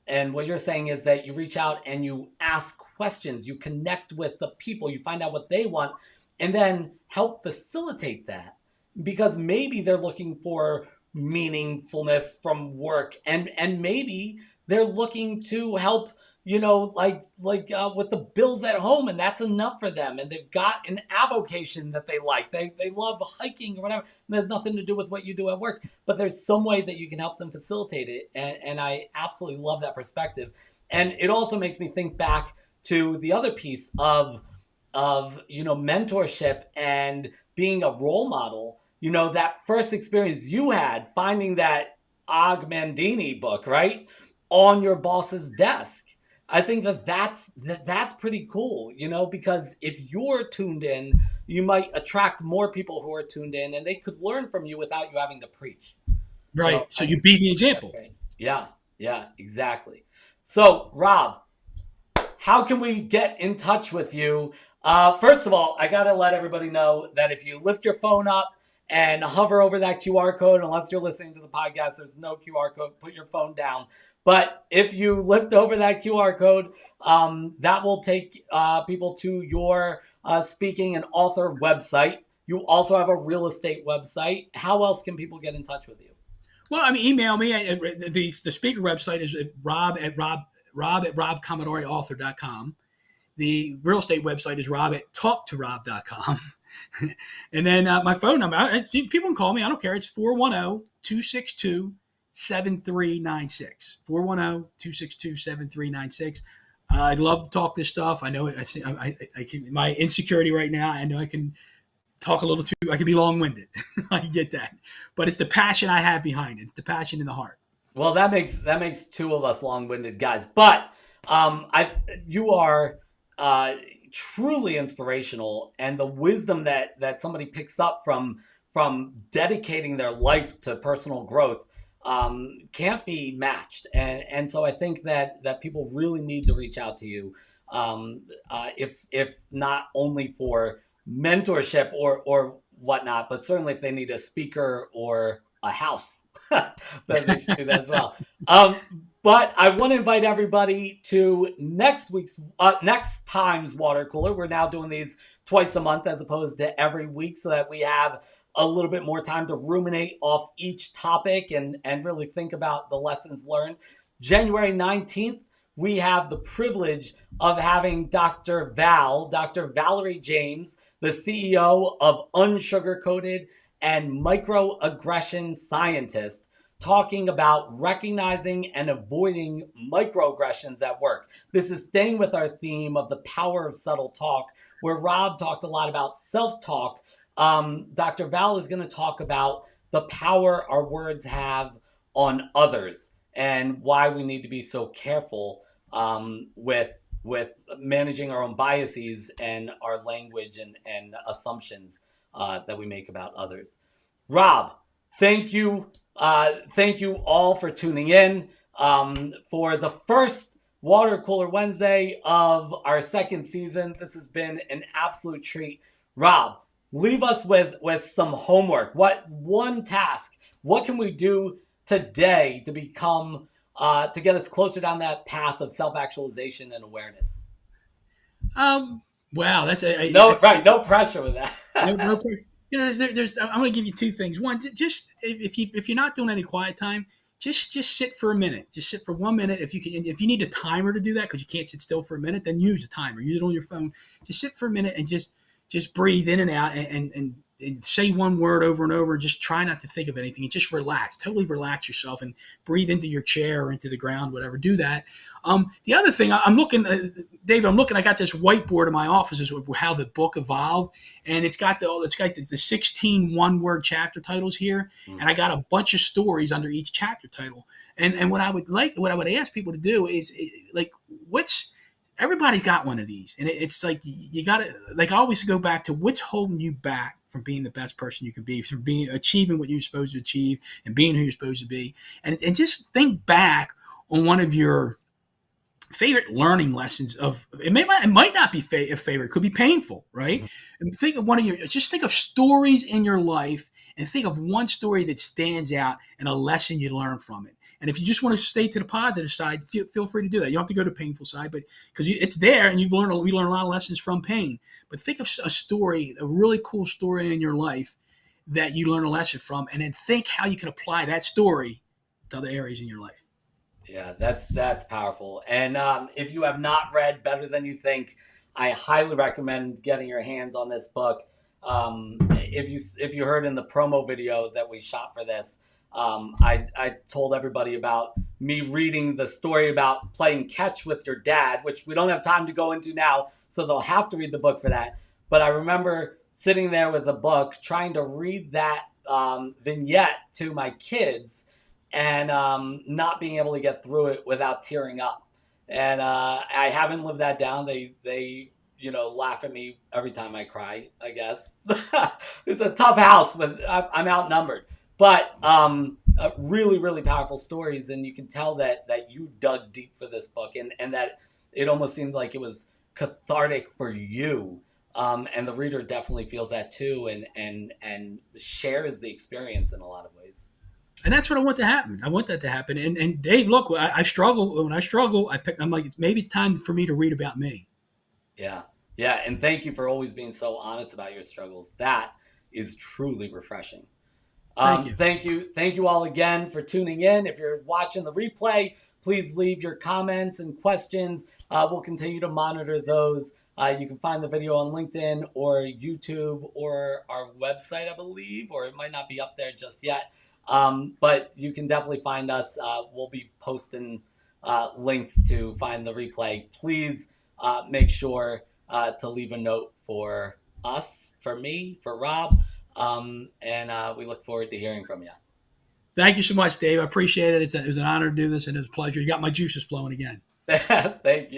And what you're saying is that you reach out and you ask questions, you connect with the people, you find out what they want, and then help facilitate that. Because maybe they're looking for meaningfulness from work, and maybe they're looking to help, with the bills at home, and that's enough for them. And they've got an avocation that they like. They love hiking or whatever. And there's nothing to do with what you do at work, but there's some way that you can help them facilitate it. And I absolutely love that perspective. And it also makes me think back to the other piece of mentorship and being a role model. That first experience you had finding that Og Mandini book, right, on your boss's desk. I think that's pretty cool, because if you're tuned in, you might attract more people who are tuned in, and they could learn from you without you having to preach. Right. So you be the example. Right. Yeah, exactly. So, Rob, how can we get in touch with you? First of all, I got to let everybody know that if you lift your phone up and hover over that QR code, unless you're listening to the podcast, there's no QR code, put your phone down. But if you lift over that QR code, that will take people to your speaking and author website. You also have a real estate website. How else can people get in touch with you? Well, email me. The speaker website is rob at robcommodariauthor.com. The real estate website is rob at talktorob.com. And then my phone number, people can call me. I don't care. It's 410-262-7396. 410-262-7396. I'd love to talk this stuff. I know I can, my insecurity right now, I know I can talk a little too, I can be long-winded. I get that. But it's the passion I have behind it. It's the passion in the heart. Well, that makes two of us long-winded guys. But you are truly inspirational, and the wisdom that somebody picks up from dedicating their life to personal growth can't be matched. And so I think that people really need to reach out to you, if not only for mentorship or whatnot, but certainly if they need a speaker or a house, then they should do that as well. But I want to invite everybody to next time's water cooler. We're now doing these twice a month as opposed to every week, so that we have a little bit more time to ruminate off each topic and really think about the lessons learned. January 19th, we have the privilege of having Dr. Valerie James, the CEO of Unsugarcoated and Microaggression Scientist, talking about recognizing and avoiding microaggressions at work. This is staying with our theme of the power of subtle talk, where Rob talked a lot about self-talk. Dr. Val is going to talk about the power our words have on others and why we need to be so careful with managing our own biases and our language and assumptions that we make about others. Rob, thank you. Thank you all for tuning in for the first Water Cooler Wednesday of our second season. This has been an absolute treat. Rob, leave us with some homework. What can we do today to become to get us closer down that path of self-actualization and awareness? Wow, No, that's right. No pressure with that. no. There's. I'm going to give you two things. One, just if you're not doing any quiet time, just sit for a minute. Just sit for 1 minute. If you can, if you need a timer to do that because you can't sit still for a minute, then use a timer. Use it on your phone. Just sit for a minute and just breathe in and out and say one word over and over. Just try not to think of anything and just relax. Totally relax yourself and breathe into your chair or into the ground, whatever. Do that. The other thing, I'm looking, David. I'm looking. I got this whiteboard in my office. Is how the book evolved, and it's got the 16 one-word chapter titles here, and I got a bunch of stories under each chapter title. And what I would ask people to do is like, what's everybody's got one of these, and it's like you got to, like, I always go back to what's holding you back from being the best person you can be, from achieving what you're supposed to achieve and being who you're supposed to be, and just think back on one of your favorite learning lessons. Of it might not be a favorite, it could be painful, right? And think of think of stories in your life, and think of one story that stands out and a lesson you learn from it. And if you just want to stay to the positive side, feel free to do that. You don't have to go to the painful side, but because it's there, and we learn a lot of lessons from pain. But think of a story, a really cool story in your life that you learn a lesson from, and then think how you can apply that story to other areas in your life. Yeah, that's powerful. And if you have not read Better Than You Think, I highly recommend getting your hands on this book. If you heard in the promo video that we shot for this, I told everybody about me reading the story about playing catch with your dad, which we don't have time to go into now, so they'll have to read the book for that. But I remember sitting there with the book, trying to read that vignette to my kids, and not being able to get through it without tearing up. And I haven't lived that down. They laugh at me every time I cry, I guess. It's a tough house, but I'm outnumbered. But really, really powerful stories, and you can tell that you dug deep for this book, and that it almost seemed like it was cathartic for you. And the reader definitely feels that too, and shares the experience in a lot of ways. And that's what I want to happen. I want that to happen. And Dave, look, I struggle. When I struggle, I'm like, maybe it's time for me to read about me. Yeah. Yeah. And thank you for always being so honest about your struggles. That is truly refreshing. Thank you. Thank you all again for tuning in. If you're watching the replay, please leave your comments and questions. We'll continue to monitor those. You can find the video on LinkedIn or YouTube or our website, I believe, or it might not be up there just yet. But you can definitely find us. We'll be posting links to find the replay. Please make sure to leave a note for us, for me, for Rob. And we look forward to hearing from you. Thank you so much, Dave. I appreciate it. It was an honor to do this, and it was a pleasure. You got my juices flowing again. Thank you.